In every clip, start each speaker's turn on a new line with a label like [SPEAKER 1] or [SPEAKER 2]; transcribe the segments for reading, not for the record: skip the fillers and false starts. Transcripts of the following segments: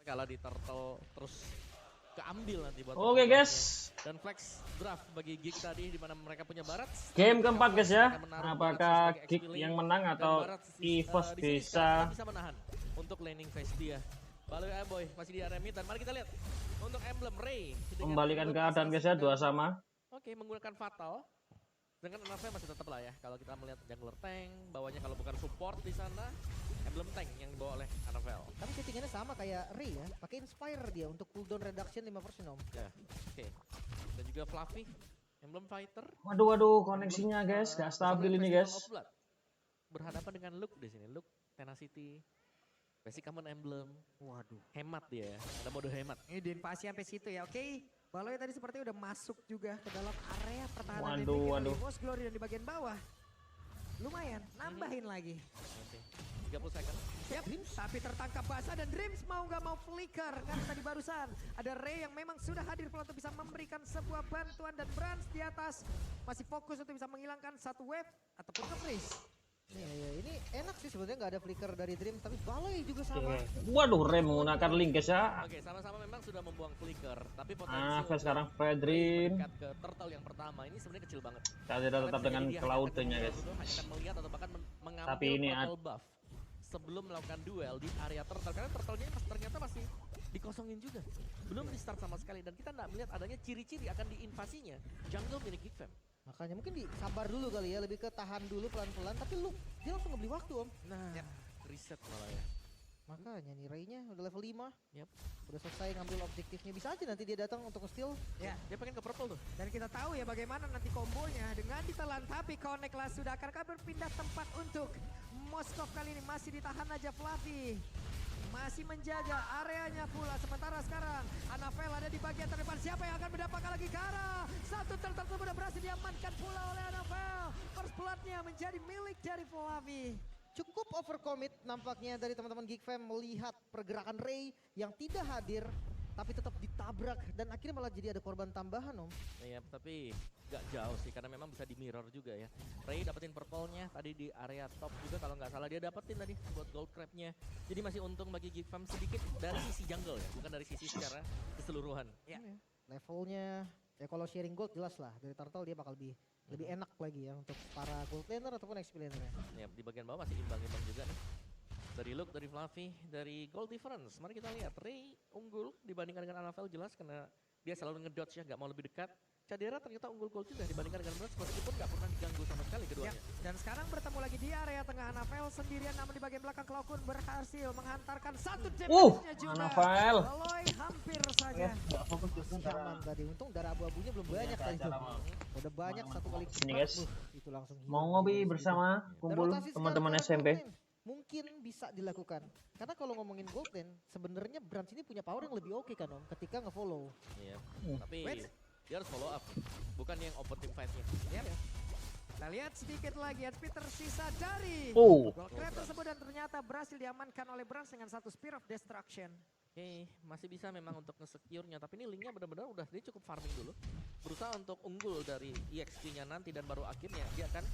[SPEAKER 1] Kalau di turtle terus keambil nanti buat
[SPEAKER 2] Oke guys,
[SPEAKER 1] dan flex draft bagi Geek tadi di mana mereka punya Barat.
[SPEAKER 2] game keempat guys ya. Apakah Geek yang menang atau EVOS bisa
[SPEAKER 1] menahan untuk laning phase dia. Lalu boy masih di area mid dan mari kita lihat untuk emblem Ray
[SPEAKER 2] kembalikan keadaan guys ya, 2 sama.
[SPEAKER 1] Oke, menggunakan fatal. Dengan Anafel masih tetap lah ya. Kalau kita melihat jungler tank, bawahnya kalau bukan support di sana, emblem tank yang dibawa oleh Anafel.
[SPEAKER 3] Tapi settingannya sama kayak Ray ya, pakai Inspire dia untuk cooldown reduction 5% om.
[SPEAKER 1] Ya, oke. Dan juga Fluffy, emblem fighter.
[SPEAKER 2] Waduh, koneksinya guys, gak stabil ini guys.
[SPEAKER 1] Berhadapan dengan Luke di sini, Luke, Tenacity, Basic Common Emblem.
[SPEAKER 3] Waduh,
[SPEAKER 1] hemat dia ya, ada mode hemat.
[SPEAKER 3] Ini diinvasi sampai situ ya, oke. Baloy tadi sepertinya udah masuk juga ke dalam area pertahanan.
[SPEAKER 2] Waduh.
[SPEAKER 3] Most Glory dan di bagian bawah. Lumayan, nambahin lagi.
[SPEAKER 1] Oke, 30 second.
[SPEAKER 3] Siap, Dreams. Tapi tertangkap basah dan Dreams mau nggak mau flicker. Karena tadi barusan ada Ray yang memang sudah hadir untuk bisa memberikan sebuah bantuan. Dan Brans di atas masih fokus untuk bisa menghilangkan satu wave ataupun nge-freeze. Ya, ini enak sih sebenarnya nggak ada flicker dari Dream, tapi Baloy juga sama.
[SPEAKER 2] Waduh, Ray menggunakan link guys ya.
[SPEAKER 1] Oke, sama-sama memang sudah membuang flicker, tapi potensi
[SPEAKER 2] sekarang Fedrin
[SPEAKER 1] dekat ke turtle yang pertama ini sebenarnya kecil banget.
[SPEAKER 2] Tidak tetap dengan Cloud-nya guys.
[SPEAKER 1] Hanya akan melihat atau bahkan mengambil
[SPEAKER 2] Tapi ini
[SPEAKER 1] buff sebelum melakukan duel di area turtle, karena turtle-nya ternyata masih dikosongin juga, belum di start sama sekali, dan kita nggak melihat adanya ciri-ciri akan diinvasinya jungle milik Geek Fam.
[SPEAKER 3] Makanya mungkin disabar dulu kali ya, lebih ke tahan dulu pelan-pelan, tapi dia langsung ngebeli waktu om.
[SPEAKER 1] Nah, reset malah ya.
[SPEAKER 3] Makanya nih Ray-nya udah level 5.
[SPEAKER 1] Yep.
[SPEAKER 3] Udah selesai ngambil objektifnya, bisa aja nanti dia datang untuk nge-steal.
[SPEAKER 1] Ya, dia pengen ke purple tuh.
[SPEAKER 4] Dan kita tahu ya bagaimana nanti kombonya dengan ditelan, tapi connect lah sudah akan berpindah tempat untuk Moskov kali ini masih ditahan aja Fluffy. Masih menjaga areanya pula, sementara sekarang Anafel ada di bagian terdepan. Siapa yang akan mendapatkan lagi Kara? Satu turtle sudah berhasil diamankan pula oleh Anafel. First blood-nya menjadi milik dari Fluffy.
[SPEAKER 3] Cukup overcommit nampaknya dari teman-teman Geek Fam melihat pergerakan Ray yang tidak hadir tapi tetap ditabrak dan akhirnya malah jadi ada korban tambahan om.
[SPEAKER 1] Iya, tapi gak jauh sih karena memang bisa di mirror juga ya. Ray dapetin purple-nya tadi di area top juga kalau nggak salah dia dapetin tadi buat gold crab-nya. Jadi masih untung bagi Geek Fam sedikit dari sisi jungle ya, bukan dari sisi secara keseluruhan.
[SPEAKER 3] Ya. Levelnya ya kalau sharing gold jelas lah dari Turtle dia bakal lebih enak lagi ya untuk para gold laner ataupun XP laner ya.
[SPEAKER 1] Ya, di bagian bawah masih imbang-imbang juga nih. Dari Luke, dari Fluffy, dari gold difference. Mari kita lihat Ray unggul dibandingkan dengan Anafel jelas karena dia selalu ngedodge ya, nggak mau lebih dekat. Cadera ternyata unggul gold juga dibandingkan dengan Brans meskipun nggak pernah diganggu sama sekali keduanya.
[SPEAKER 4] Dan sekarang bertemu lagi di area tengah Anafel sendirian, namun di bagian belakang Cloud berhasil menghantarkan satu damage-nya juga.
[SPEAKER 2] Anafel.
[SPEAKER 4] Baloy hampir saja.
[SPEAKER 3] Aman tadi, untung darah abu-abunya belum banyak tadi tuh. Udah banyak satu kali
[SPEAKER 2] sini guys.
[SPEAKER 3] Itu langsung
[SPEAKER 2] Mau ngopi bersama kumpul teman-teman SMP.
[SPEAKER 3] Mungkin bisa dilakukan. Karena kalau ngomongin gold lane, sebenarnya Brans ini punya power yang lebih oke kan om ketika nge-follow.
[SPEAKER 1] Iya, tapi dia harus follow up, bukan yang open team fight-nya.
[SPEAKER 4] Yep. Kita lihat sedikit lagi, HP tersisa dari
[SPEAKER 2] Gold
[SPEAKER 4] Crab tersebut dan ternyata berhasil diamankan oleh Brans dengan satu Spear of Destruction.
[SPEAKER 1] Oke, masih bisa memang untuk nge-secure-nya, tapi ini linknya benar-benar udah dia cukup farming dulu. Berusaha untuk unggul dari EXP-nya nanti dan baru akhirnya dia akan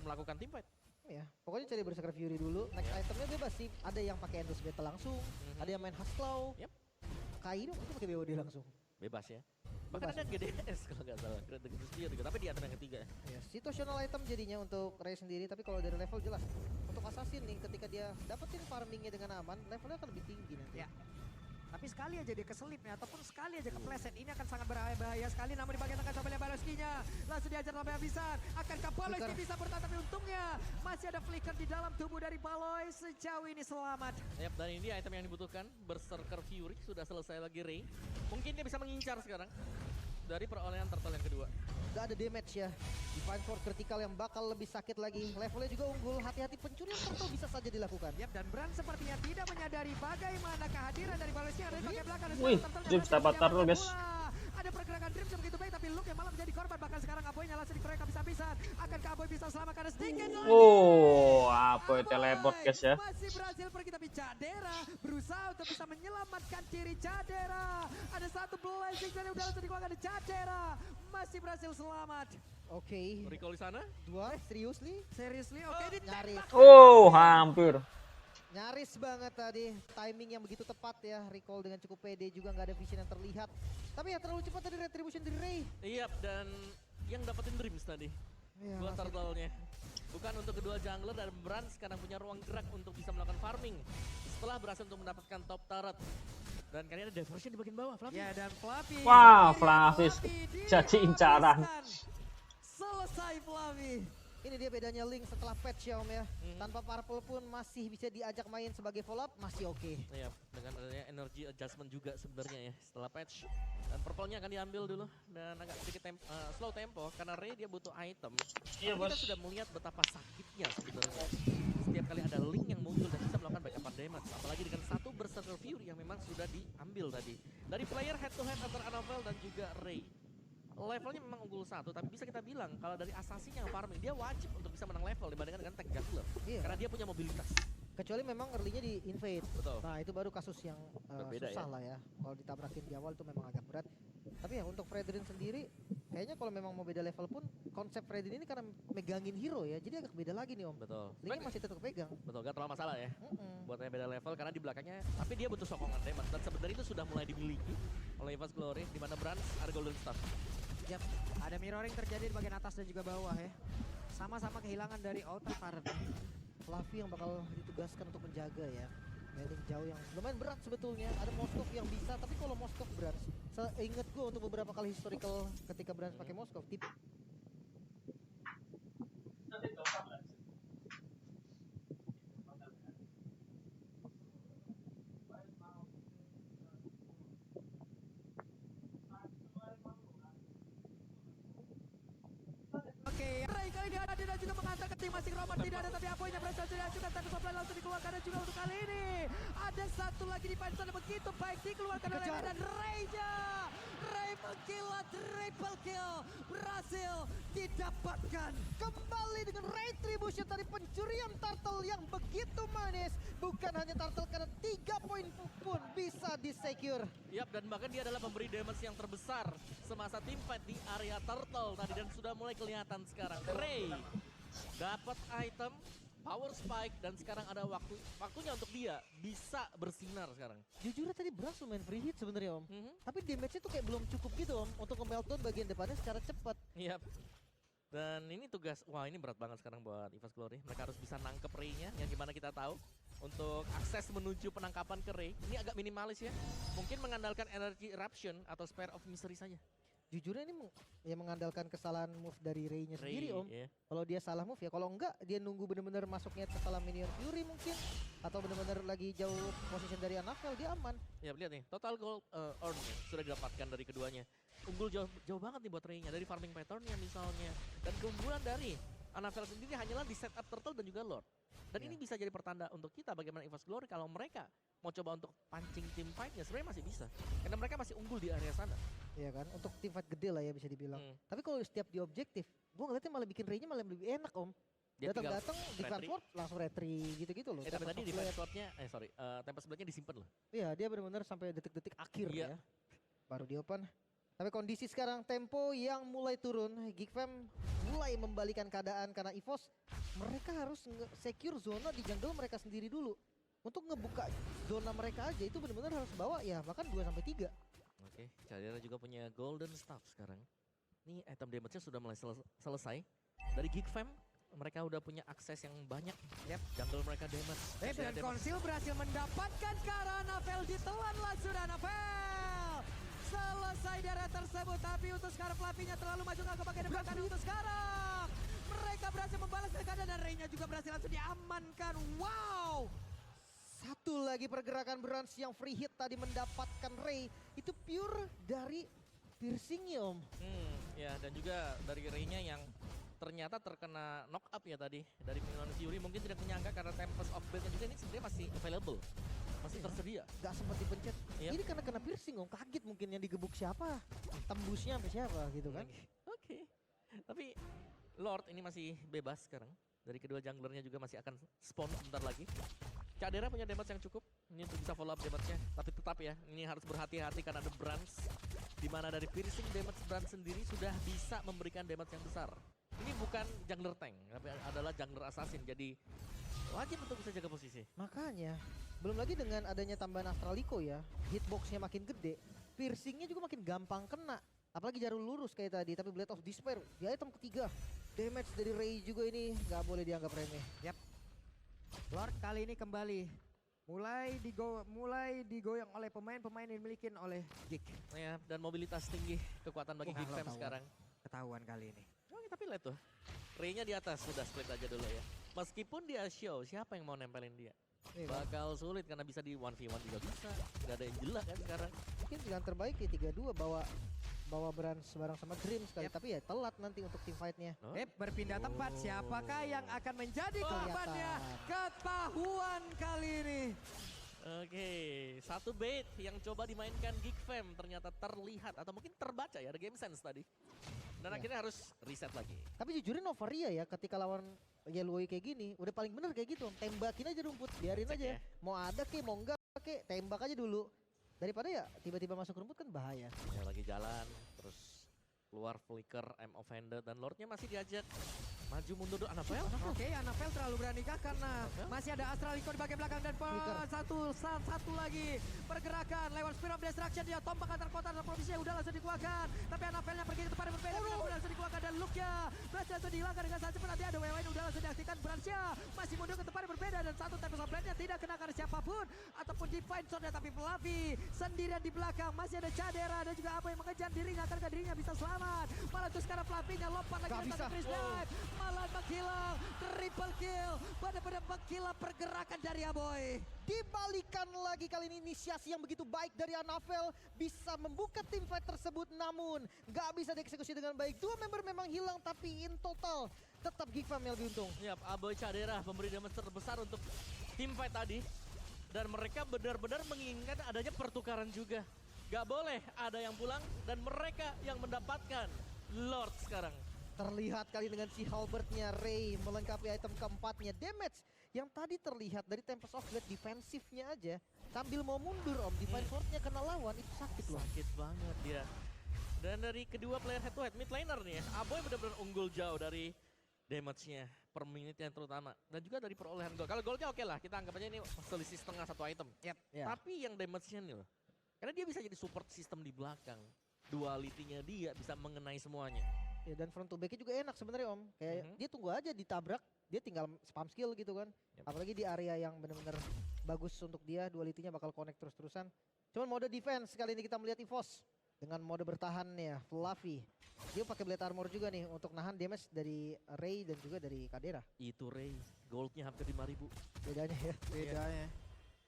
[SPEAKER 1] melakukan team fight.
[SPEAKER 3] Ya, pokoknya cari Berserker Fury dulu. Next itemnya bebas sih. Ada yang pakai Endless Battle langsung, ada yang main Husklaw.
[SPEAKER 1] Yep.
[SPEAKER 3] Kaido itu pakai BOD langsung.
[SPEAKER 1] Bebas ya. Bahkan ada GDS kalau nggak salah, juga. Tapi di item yang ketiga.
[SPEAKER 3] Ya, situational item jadinya untuk Ray sendiri, tapi kalau dari level jelas. Untuk Assassin nih, ketika dia dapetin farmingnya dengan aman, levelnya akan lebih tinggi nanti.
[SPEAKER 4] Ya. Tapi sekali aja dia keselipnya ataupun sekali aja kepleset, ini akan sangat berbahaya sekali. Namun di bagian tengah coba lihat Baloski-nya, langsung diajar sampai habisan. Akankah Baloski bisa bertahan, tapi untungnya masih ada flicker di dalam tubuh dari Baloy. Sejauh ini selamat.
[SPEAKER 1] Yap, dan ini item yang dibutuhkan, Berserker Fury sudah selesai lagi Ray. Mungkin dia bisa mengincar sekarang dari perolehan turtle yang kedua.
[SPEAKER 3] Gak ada damage ya. Divine Sword critical yang bakal lebih sakit lagi. Levelnya juga unggul. Hati-hati pencurian turtle bisa saja dilakukan.
[SPEAKER 4] Yap, dan Brand sepertinya tidak menyadari bagaimana kehadiran dari Baloski yang ada di bagian belakang.
[SPEAKER 2] Wih, Dreams dapat turtle guys.
[SPEAKER 4] Ada pergerakan Dreams yang begitu baik, tapi Luke yang malah menjadi korban. Bahkan sekarang Aboy-nya langsung dikeroyok habis-habisan. Akankah Aboy bisa selamatkan sedikit lagi?
[SPEAKER 2] Aboy teleport guys ya.
[SPEAKER 4] Masih berhasil pergi, tapi Cadera berusaha untuk bisa menyelamatkan diri Cadera. Ada satu blessing dari udara langsung dikeluarkan dari Cadera. Masih berhasil selamat.
[SPEAKER 3] Oke.
[SPEAKER 1] Recall di sana.
[SPEAKER 3] Dua, seriously?
[SPEAKER 4] Seriously, oke, ditembak.
[SPEAKER 2] Hampir.
[SPEAKER 4] Nyaris banget tadi, timing yang begitu tepat ya. Recall dengan cukup pede juga, nggak ada vision yang terlihat. Tapi ya terlalu cepat tadi retribution dari Ray.
[SPEAKER 1] Iya, dan yang dapetin Dreams tadi.
[SPEAKER 4] Ya,
[SPEAKER 1] Dua turtle-nya. Bukan untuk kedua jungler dan Brand sekarang punya ruang gerak untuk bisa melakukan farming. Setelah berhasil untuk mendapatkan top turret. Dan kali ini ada diversion di bagian bawah, Fluffy.
[SPEAKER 3] Ya dan Fluffy.
[SPEAKER 2] Wah, Fluffy jadi incaran.
[SPEAKER 3] Selesai Fluffy.
[SPEAKER 4] Ini dia bedanya Link setelah patch ya Om ya. Tanpa Purple pun masih bisa diajak main sebagai follow up, masih oke.
[SPEAKER 1] Iya, dengan adanya energy adjustment juga sebenarnya ya setelah patch. Dan purple-nya akan diambil dulu dan agak sedikit slow tempo karena Ray dia butuh item.
[SPEAKER 2] Iya,
[SPEAKER 1] Kita
[SPEAKER 2] Bos.
[SPEAKER 1] sudah melihat betapa sakitnya sebenarnya. Setiap kali ada Link yang muncul dan bisa melakukan backup damage, apalagi dengan satu Berserker Fury yang memang sudah diambil tadi. Dari player head to head antara Annabelle dan juga Ray. Levelnya memang unggul satu, tapi bisa kita bilang kalau dari assassin yang farming, dia wajib untuk bisa menang level dibandingkan dengan tank jungler.
[SPEAKER 4] Iya.
[SPEAKER 1] Karena dia punya mobilitas.
[SPEAKER 4] Kecuali memang early-nya di invade.
[SPEAKER 1] Betul.
[SPEAKER 4] Nah itu baru kasus yang
[SPEAKER 1] Berbeda
[SPEAKER 4] susah
[SPEAKER 1] ya.
[SPEAKER 4] lah ya. Kalau ditabrakin di awal itu memang agak berat. Tapi ya untuk Fredrin sendiri, kayaknya kalau memang mau beda level pun, konsep Fredrin ini karena megangin hero ya, jadi agak beda lagi nih Om.
[SPEAKER 1] Betul.
[SPEAKER 4] Linknya masih tetap pegang.
[SPEAKER 1] Betul, gak terlalu masalah ya.
[SPEAKER 4] Mm-mm.
[SPEAKER 1] Buatnya beda level karena di belakangnya, tapi dia butuh sokongan damage. Dan sebenarnya itu sudah mulai dimiliki oleh Evas Glory, di mana Brand ada Golden Staff.
[SPEAKER 3] Yap, ada mirroring terjadi di bagian atas dan juga bawah ya. Sama-sama kehilangan dari outer turret.
[SPEAKER 4] Fluffy yang bakal ditugaskan untuk menjaga ya. Mailing jauh yang lumayan berat sebetulnya. Ada Moskov yang bisa, tapi kalau Moskov Brand, seingat gue untuk beberapa kali historical ketika Brand pakai Moskov, tip
[SPEAKER 3] Oke, Ray kali ini hadir dan juga mengantarkan tim masing Roman tidak ada tapi Apoynya berhasil dihancurkan tapi Soblay langsung dikeluarkan dan juga untuk kali ini ada satu lagi di Panson yang begitu baik dikeluarkan oleh Ray dan Ray-nya Ray mengkilat triple kill berhasil didapatkan.
[SPEAKER 4] kembali dengan retribution dari pencurian turtle yang begitu manis. Bukan hanya turtle karena 3 poin pun bisa di-secure.
[SPEAKER 1] Yap, dan bahkan dia adalah pemberi damage yang terbesar semasa teamfight di area turtle tadi dan sudah mulai kelihatan sekarang. Ray dapat item power spike dan sekarang ada waktunya untuk dia bisa bersinar sekarang.
[SPEAKER 4] Jujur tadi berhasil main free hit sebenarnya Om. Tapi damage-nya tuh kayak belum cukup gitu Om untuk nge-meltdown bagian depannya secara cepat.
[SPEAKER 1] Yap. Dan ini tugas, wah ini berat banget sekarang buat Evas Glory. Mereka harus bisa nangkep Ray-nya, yang gimana kita tahu. Untuk akses menuju penangkapan ke Ray, ini agak minimalis ya. Mungkin mengandalkan energy eruption atau spare of misery saja.
[SPEAKER 4] Jujurnya ini ya mengandalkan kesalahan move dari Ray-nya sendiri Om.
[SPEAKER 1] Iya.
[SPEAKER 4] Kalau dia salah move ya, kalau enggak dia nunggu bener-bener masuknya ke salah minion Fury mungkin. Atau bener-bener lagi jauh position dari Annabelle, dia aman.
[SPEAKER 1] Ya lihat nih, total gold earn sudah didapatkan dari keduanya. Unggul jauh banget nih buat Ray-nya dari farming pattern-nya misalnya. Dan keunggulan dari Annabelle sendiri hanyalah di setup turtle dan juga lord. Dan ini bisa jadi pertanda untuk kita bagaimana Evas Glory kalau mereka mau coba untuk pancing team fight-nya sebenarnya masih bisa. Karena mereka masih unggul di area sana.
[SPEAKER 4] Iya kan, untuk team fight gede lah ya bisa dibilang. Tapi kalau setiap di objektif, gue ngeliatnya malah bikin Ray-nya malah lebih enak Om.
[SPEAKER 1] Dia tinggal
[SPEAKER 4] Datang-datang di
[SPEAKER 1] retry.
[SPEAKER 4] Frankfurt langsung retry gitu-gitu loh.
[SPEAKER 1] Tapi tadi di
[SPEAKER 4] Tempest
[SPEAKER 1] slotnya, tempat sebelahnya disimpan loh.
[SPEAKER 4] Iya, dia benar-benar sampai detik-detik akhir
[SPEAKER 1] Iya.
[SPEAKER 4] ya. Baru di open. Tapi kondisi sekarang tempo yang mulai turun. Geekfam mulai membalikan keadaan karena EVOS mereka harus secure zona di jungle mereka sendiri dulu. Untuk ngebuka zona mereka aja itu benar-benar harus bawa ya bahkan 2-3.
[SPEAKER 1] Oke, Cadera juga punya golden staff sekarang. Ini item damage-nya sudah mulai selesai. Dari Geekfam mereka udah punya akses yang banyak. Yap, jungle mereka damage.
[SPEAKER 3] Dan Konsil berhasil mendapatkan ke arah Annabelle, ditelan langsung Annabelle. Selesai darah tersebut, tapi untuk sekarang Fluffy-nya terlalu maju ke bagian depan tadi untuk sekarang. Mereka berhasil membalas keadaan dan Ray-nya juga berhasil langsung diamankan. Wow!
[SPEAKER 4] Satu lagi pergerakan Brans yang free hit tadi mendapatkan Ray. Itu pure dari piercing-nya Om.
[SPEAKER 1] Ya, dan juga dari Ray-nya yang ternyata terkena knock up ya tadi dari Minion Fury. Mungkin tidak menyangka karena Tempest of Blade-nya juga ini sebenarnya masih available. Masih tersedia.
[SPEAKER 4] Gak sempat dipencet.
[SPEAKER 1] Yep.
[SPEAKER 4] Ini karena kena piercing Om, kaget mungkin yang digebuk siapa. Tembusnya sampai siapa gitu kan.
[SPEAKER 1] Oke. Tapi Lord ini masih bebas sekarang. Dari kedua junglernya juga masih akan spawn sebentar lagi. Cadera punya damage yang cukup. Ini untuk bisa follow up damage-nya. Tapi tetap ya, ini harus berhati-hati karena ada Brans. Dimana dari piercing damage Brans sendiri sudah bisa memberikan damage yang besar. Ini bukan jungler tank, tapi adalah jungler assassin. Jadi wajib untuk bisa jaga posisi.
[SPEAKER 4] Makanya, belum lagi dengan adanya tambahan Astraliko ya, hitboxnya makin gede, piercingnya juga makin gampang kena. Apalagi jarum lurus kayak tadi, tapi Blade of Despair di item ketiga. Damage dari Ray juga ini nggak boleh dianggap remeh. Yap. Lord kali ini kembali mulai digoyang oleh pemain-pemain yang dimiliki oleh Geek.
[SPEAKER 1] Ya, dan mobilitas tinggi, kekuatan bagi
[SPEAKER 4] Wah,
[SPEAKER 1] Geek Fam
[SPEAKER 4] ketahuan.
[SPEAKER 1] sekarang.
[SPEAKER 4] Ketahuan kali ini.
[SPEAKER 1] Oh, tapi lihat tuh. Ray-nya di atas, sudah split aja dulu ya. Meskipun dia show, siapa yang mau nempelin dia?
[SPEAKER 4] Iya,
[SPEAKER 1] Bakal sulit karena bisa di 1v1 juga bisa. Gak ada yang jelas kan sekarang.
[SPEAKER 4] mungkin pilihan terbaik ya 3-2 bawa Brans bareng sama Dream sekali. Tapi ya telat nanti untuk team fight-nya.
[SPEAKER 1] Oh.
[SPEAKER 3] Berpindah tempat, siapakah yang akan menjadi korbannya?
[SPEAKER 4] Kelihatan.
[SPEAKER 3] Ketahuan kali ini.
[SPEAKER 1] Oke, satu bait yang coba dimainkan Geek Fam ternyata terlihat atau mungkin terbaca ya, ada game sense tadi. Dan
[SPEAKER 4] Iya.
[SPEAKER 1] akhirnya harus reset lagi.
[SPEAKER 4] Tapi jujurin Novaria ya ketika lawan Yellow kayak gini udah paling bener kayak gitu. Tembakin aja rumput, biarin
[SPEAKER 1] Cek
[SPEAKER 4] aja.
[SPEAKER 1] ya.
[SPEAKER 4] Mau ada kek, mau enggak kek, tembak aja dulu. Daripada ya tiba-tiba masuk rumput kan bahaya.
[SPEAKER 1] Ya lagi jalan, terus keluar flicker, I'm offended, dan Lordnya masih diajak maju mundur dulu. Anapel?
[SPEAKER 3] Oke, Anapel terlalu beranikah karena
[SPEAKER 1] Anapel?
[SPEAKER 3] masih ada Astraliko di bagian belakang dan
[SPEAKER 4] Flicker.
[SPEAKER 3] satu lagi pergerakan lewat Spear of Destruction, dia tombak antar kota dan provinsi udah langsung dikeluarkan. Tapi Anapelnya pergi ke tempat yang berbeda, udah langsung dikeluarkan dan look-nya berhasil langsung dihilangkan dengan sangat cepat. Nanti ada WW udah langsung diaktifkan, Bransnya masih mundur ke tempat yang berbeda dan satu Tempest of Blade-nya tidak kenakan siapapun ataupun Divine Sword-nya, tapi Fluffy sendirian di belakang. Masih ada Cadera dan juga apa yang mengejar dirinya, akankah dirinya bisa selamat? Malah tuh sekarang Fluffy-nya lompat lagi
[SPEAKER 4] Gak
[SPEAKER 3] ke
[SPEAKER 4] bisa.
[SPEAKER 3] Chris Knight. Malah menghilang, triple kill, benar-benar menghilang pergerakan dari Aboy.
[SPEAKER 4] Dibalikan lagi kali ini inisiasi yang begitu baik dari Anavel bisa membuka tim fight tersebut, namun gak bisa dieksekusi dengan baik. Dua member memang hilang tapi in total tetap Geek Fam yang lebih untung.
[SPEAKER 1] Yap, Aboy Cadera pemberi damage terbesar untuk tim fight tadi. Dan mereka benar-benar menginginkan adanya pertukaran juga. Gak boleh ada yang pulang dan mereka yang mendapatkan Lord sekarang.
[SPEAKER 4] Terlihat kali dengan si Halbertnya Ray melengkapi item keempatnya. Damage yang tadi terlihat dari Tempest of Blade defensifnya aja. Sambil mau mundur Om, Divine Sword-nya kena lawan itu sakit loh.
[SPEAKER 1] Sakit banget dia. Dan dari kedua player head to head, mid laner nih ya, Aboy benar-benar unggul jauh dari damage-nya per menitnya terutama. Dan juga dari perolehan gol. Kalau golnya oke lah, kita anggap aja ini selisih setengah satu item.
[SPEAKER 4] Ya.
[SPEAKER 1] Tapi yang damage-nya nih loh, karena dia bisa jadi support system di belakang. Duality-nya dia bisa mengenai semuanya.
[SPEAKER 4] Ya, dan front to back-nya juga enak sebenarnya Om. Kayak dia tunggu aja ditabrak, dia tinggal spam skill gitu kan.
[SPEAKER 1] Yep.
[SPEAKER 4] Apalagi di area yang benar-benar bagus untuk dia, duality-nya bakal connect terus-terusan. Cuman mode defense kali ini kita melihat EVOS dengan mode bertahannya Fluffy. Dia pakai blade armor juga nih untuk nahan damage dari Ray dan juga dari Cadera.
[SPEAKER 1] Itu Ray, goldnya hampir 5.000.
[SPEAKER 4] Bedanya ya.
[SPEAKER 3] Bedanya.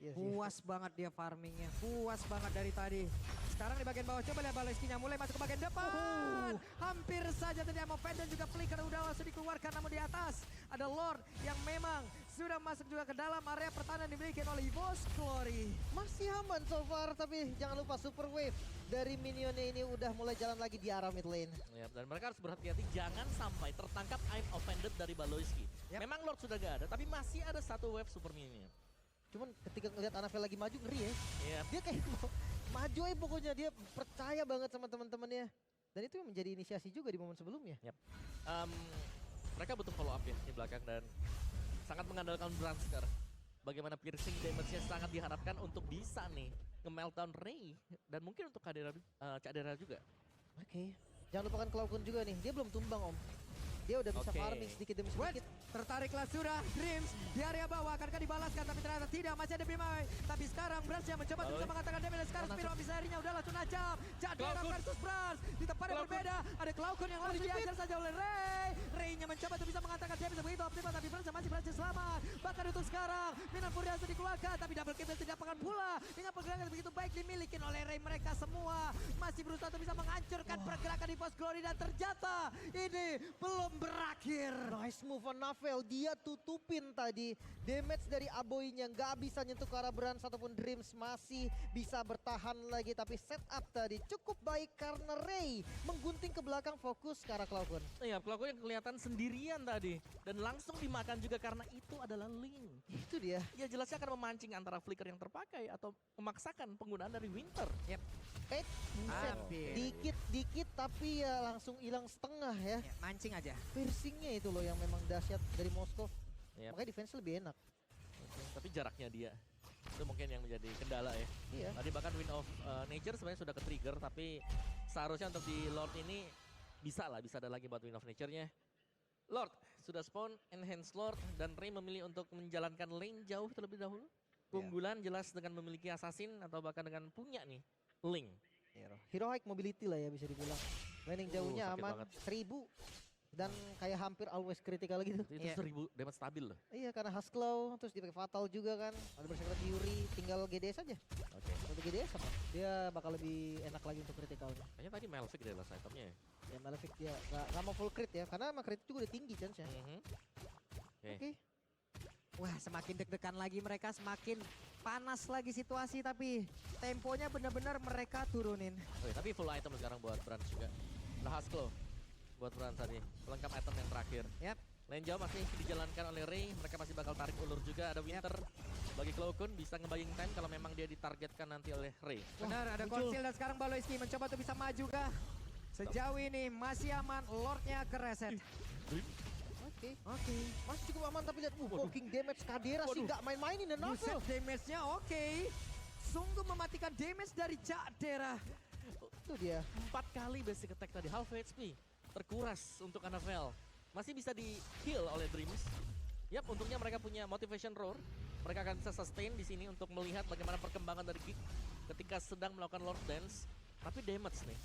[SPEAKER 4] Iya sih.
[SPEAKER 3] Puas banget dia farmingnya, puas banget dari tadi. Sekarang di bagian bawah, coba lihat Baleskinya mulai masuk ke bagian depan. Hampir saja tadi Amo dan juga Flicker udah langsung dikeluarkan, namun di atas ada Lord yang memang sudah masuk juga ke dalam area pertahanan dimiliki oleh EVOS Glory.
[SPEAKER 4] Masih aman so far, tapi jangan lupa super wave dari minionnya ini udah mulai jalan lagi di arah mid lane.
[SPEAKER 1] Ya, dan mereka harus berhati-hati jangan sampai tertangkap I'm offended dari Baloyski.
[SPEAKER 3] Yep.
[SPEAKER 1] Memang Lord sudah gak ada, tapi masih ada satu wave super minion.
[SPEAKER 4] Cuman ketika ngeliat Anavel lagi maju ngeri ya.
[SPEAKER 1] Iya.
[SPEAKER 4] Dia kayak mau maju aja pokoknya, dia percaya banget sama teman-temannya. Dan itu yang menjadi inisiasi juga di momen sebelumnya.
[SPEAKER 1] Mereka butuh follow up ya di belakang dan sangat mengandalkan Brand sekarang. Bagaimana piercing damage-nya sangat diharapkan untuk bisa nih nge-meltdown Ray dan mungkin untuk Cadera juga.
[SPEAKER 4] Oke. Jangan lupakan Cloudcon juga nih, dia belum tumbang Om. Dia udah bisa
[SPEAKER 1] Oke.
[SPEAKER 4] farming sedikit demi sedikit.
[SPEAKER 3] Tertariklah sudah Dreams di area bawah, akankah dibalaskan tapi ternyata tidak, masih ada Bimai. Tapi sekarang Brans yang mencoba untuk bisa mengatakan damage dan sekarang Spiro bisa harinya udah langsung najam. Cadera
[SPEAKER 1] Cloudcon.
[SPEAKER 3] versus Brans di tempat yang berbeda. Ada Cloudcon yang langsung diajar saja oleh Ray. Ray-nya mencoba untuk bisa mengatakan dia bisa begitu optimal, tapi Brans masih berhasil selamat. Bahkan untuk sekarang Minan Fury langsung dikeluarkan, tapi double kill tidak akan pula. Dengan pergerakan begitu baik dimiliki oleh Ray, mereka semua masih berusaha untuk bisa menghancurkan pergerakan di Post Glory dan ternyata ini belum berakhir.
[SPEAKER 4] Nice move on Navel, dia tutupin tadi damage dari Aboy-nya, nggak bisa nyentuh ke arah Brans ataupun Dreams, masih bisa bertahan lagi, tapi setup tadi cukup baik karena Ray menggunting ke belakang fokus ke arah Cloudcon.
[SPEAKER 1] Iya, Cloudcon yang kelihatan sendirian tadi dan langsung dimakan juga karena itu adalah Link.
[SPEAKER 4] Itu dia.
[SPEAKER 1] Ya jelasnya akan memancing antara flicker yang terpakai atau memaksakan penggunaan dari Winter.
[SPEAKER 4] Buset.
[SPEAKER 3] Hampir.
[SPEAKER 4] Dikit-dikit tapi ya langsung hilang setengah ya.
[SPEAKER 3] Ya, mancing aja.
[SPEAKER 4] Piercingnya itu loh yang memang dahsyat dari Moskov.
[SPEAKER 1] Yep.
[SPEAKER 4] Makanya defense lebih enak.
[SPEAKER 1] Tapi jaraknya dia itu mungkin yang menjadi kendala ya.
[SPEAKER 3] Iya.
[SPEAKER 1] Tadi bahkan Wind of Nature sebenarnya sudah ke-trigger, tapi seharusnya untuk di Lord ini bisa ada lagi buat Wind of Nature-nya. Lord sudah spawn, Enhance Lord, dan Ray memilih untuk menjalankan lane jauh terlebih dahulu. Keunggulan jelas dengan memiliki Assassin atau bahkan dengan punya nih Link.
[SPEAKER 3] Heroic mobility lah ya bisa dibilang. Landing jauhnya
[SPEAKER 1] sakit
[SPEAKER 3] aman,
[SPEAKER 1] banget.
[SPEAKER 3] 1000. Dan kayak hampir always critical gitu.
[SPEAKER 1] Itu 1000 damage stabil loh.
[SPEAKER 3] Iya karena Husklow, terus dipakai Fatal juga kan. Ada bersekret Yuri, tinggal GDS aja.
[SPEAKER 1] Oke.
[SPEAKER 3] Untuk GDS apa? Dia bakal lebih enak lagi untuk critical-nya.
[SPEAKER 1] Kayaknya tadi Malefic deh last itemnya ya.
[SPEAKER 3] Ya Malefic dia nggak mau full crit ya, karena emang crit juga udah tinggi chance-nya. Oke. Wah semakin deg-degan lagi mereka, semakin panas lagi situasi, tapi temponya benar-benar mereka turunin.
[SPEAKER 1] Oke, tapi full item sekarang buat Brans juga. Nah, Husklow buat Brans tadi, pelengkap item yang terakhir.
[SPEAKER 3] Yap.
[SPEAKER 1] Lane jauh masih dijalankan oleh Ray, mereka masih bakal tarik ulur juga. Ada Winter bagi Cloakun, bisa ngebaying time kalau memang dia ditargetkan nanti oleh Ray.
[SPEAKER 3] Benar, ada
[SPEAKER 4] muncul.
[SPEAKER 3] Conceal dan sekarang Baloiski mencoba untuk bisa maju kah? Sejauh ini masih aman, Lordnya ke reset. Oke. Masih cukup aman tapi lihat, poking damage Kadera sih nggak main-mainin dan
[SPEAKER 4] Buset,
[SPEAKER 3] Novel.
[SPEAKER 4] damage-nya oke. Sungguh mematikan damage dari Kadera.
[SPEAKER 3] Itu dia.
[SPEAKER 1] 4 kali basic attack tadi, half HP. Terkuras untuk Annabelle. Masih bisa di heal oleh Dreams. Yap, untungnya mereka punya Motivation Roar. Mereka akan bisa sustain di sini untuk melihat bagaimana perkembangan dari Geek ketika sedang melakukan Lord Dance. Tapi damage nih.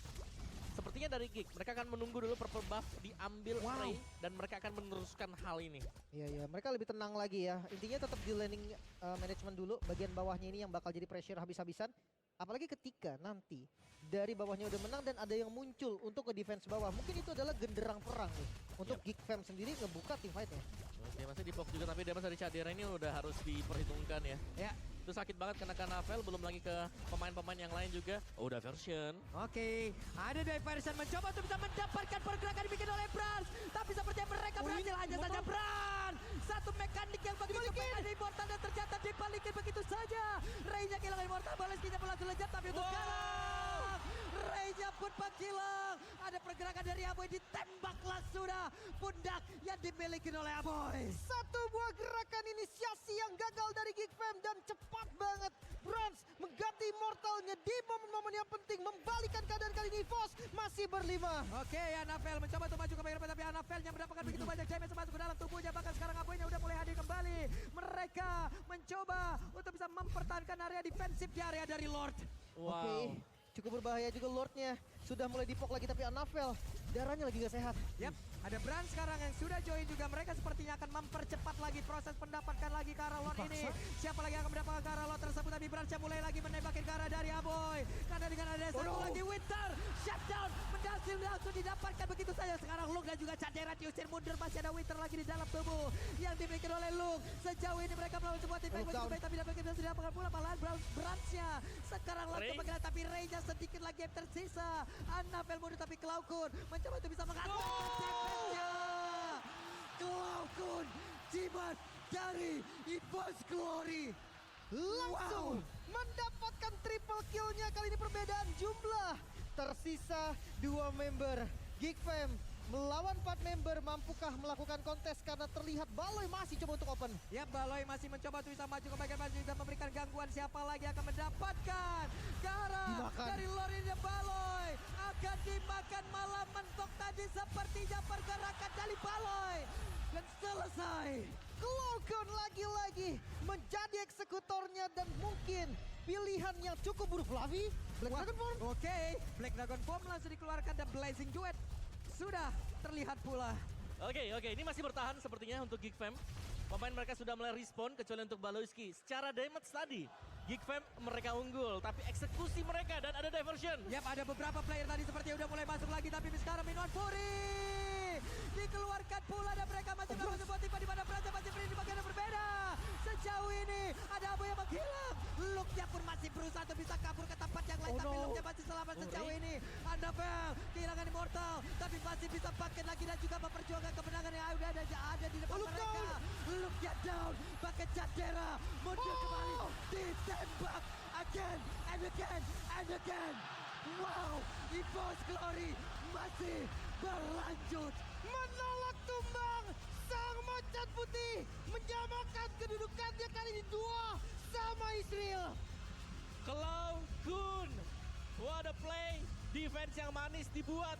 [SPEAKER 1] Sepertinya dari Geek, mereka akan menunggu dulu purple buff diambil Ray dan mereka akan meneruskan hal ini.
[SPEAKER 3] Iya, mereka lebih tenang lagi ya. Intinya tetap di landing management dulu. Bagian bawahnya ini yang bakal jadi pressure habis-habisan. Apalagi ketika nanti dari bawahnya udah menang dan ada yang muncul untuk ke defense bawah. Mungkin itu adalah genderang perang nih. Untuk Geek Fam sendiri ngebuka team fight-nya.
[SPEAKER 1] Oke, masih di box juga tapi damage dari Cadera ini udah harus diperhitungkan ya.
[SPEAKER 4] Ya.
[SPEAKER 1] Itu sakit banget kena Navel, belum lagi ke pemain-pemain yang lain juga. Oh, udah version.
[SPEAKER 4] Oke, ada Diversion mencoba untuk bisa mendapatkan pergerakan dibikin oleh Brans. Tapi sepertinya mereka berhasil, hanya saja Brans. Satu mekanik yang begitu pengen Immortal dan ternyata dibalikin begitu saja. Ray-nya kehilangan Immortal, Baloiski-nya berlangsung lejat tapi untuk sekarang Ray-nya pun menghilang. Ada pergerakan dari Aboy, ditembaklah sudah pundak yang dimiliki oleh Aboy.
[SPEAKER 3] Satu buah gerakan inisiasi yang gagal dari Geek Fam dan cepat banget Brans mengganti Immortalnya di momen-momen yang penting, membalikan keadaan kali ini. Vos masih berlima.
[SPEAKER 4] Oke, Annabelle mencoba untuk maju ke bagian depan tapi Annabelle yang mendapatkan begitu banyak damage masuk ke dalam tubuhnya. Bahkan sekarang Aboy-nya udah mulai hadir kembali. Mereka mencoba untuk bisa mempertahankan area defensif di area dari Lord.
[SPEAKER 1] Wow.
[SPEAKER 3] Oke, cukup berbahaya juga Lordnya. Sudah mulai dipok lagi tapi Annabelle darahnya lagi gak sehat.
[SPEAKER 4] Yap, ada Brans sekarang yang sudah join juga. Mereka sepertinya akan mempercepat lagi proses mendapatkan lagi ke arah Lord ini. Siapa lagi yang akan mendapatkan ke arah Lord tersebut? Tapi Brans yang mulai lagi menembakin ke arah dari Aboy. Karena dengan ada satu lagi Winter, shutdown, berhasil langsung didapatkan begitu saja. Sekarang Luke dan juga Cadera diusir mundur. Masih ada Winter lagi di dalam tubuh yang dimiliki oleh Luke. Sejauh ini mereka melawan sebuah tim fight begitu baik, tapi dapat bisa didapatkan pula malahan Bransnya. Sekarang langsung bergerak tapi Ray-nya sedikit lagi yang tersisa. Annabelle mundur tapi Cloakun mencoba untuk bisa mengatur defense-nya. Cloakun jimat dari EVOS Glory.
[SPEAKER 3] Langsung mendapatkan triple kill-nya. Kali ini perbedaan jumlah. Tersisa 2 member. Geek Fam melawan 4 member, mampukah melakukan kontes karena terlihat Baloy masih coba untuk open.
[SPEAKER 4] Ya, Baloy masih mencoba untuk bisa maju ke bagian maju dan memberikan gangguan. Siapa lagi akan mendapatkan Gara dari Lorin Baloy akan dimakan malah mentok tadi. Sepertinya pergerakan dari Baloy dan selesai.
[SPEAKER 3] Cloakun lagi-lagi menjadi eksekutornya dan mungkin pilihan yang cukup buruk. Flavi, Black Dragon Form.
[SPEAKER 4] Oke, Black Dragon Form langsung dikeluarkan dan Blazing Duet sudah terlihat pula.
[SPEAKER 1] Oke, ini masih bertahan sepertinya untuk Geek Fam. Pemain mereka sudah mulai respon kecuali untuk Baloiski. Secara damage tadi, Geek Fam mereka unggul, tapi eksekusi mereka dan ada diversion.
[SPEAKER 4] Yap, ada beberapa player tadi sepertinya udah mulai masuk lagi, tapi sekarang Minuan Fury dikeluarkan pula dan mereka masih melakukan sebuah tipe di mana Brans masih berdiri di bagian yang berbeda. Sejauh ini ada Abu yang menghilang. Luke-nya pun masih berusaha untuk bisa kabur ke tempat yang lain, tapi Luke-nya masih selamat sejauh ini. Annabelle kehilangan Immortal, tapi masih bisa pakai lagi dan juga memperjuangkan kemenangan yang ada di depan mereka. Luke-nya down, pakai Cadera mundur kembali, ditembak again and again and again. Wow, EVOS Glory masih berlanjut.
[SPEAKER 3] Menolak tumbang, sang macan putih menyamakan kedudukan
[SPEAKER 5] lihat dia kali ini duo sama Israel.
[SPEAKER 1] Clown Kun. What a play. Defense yang manis dibuat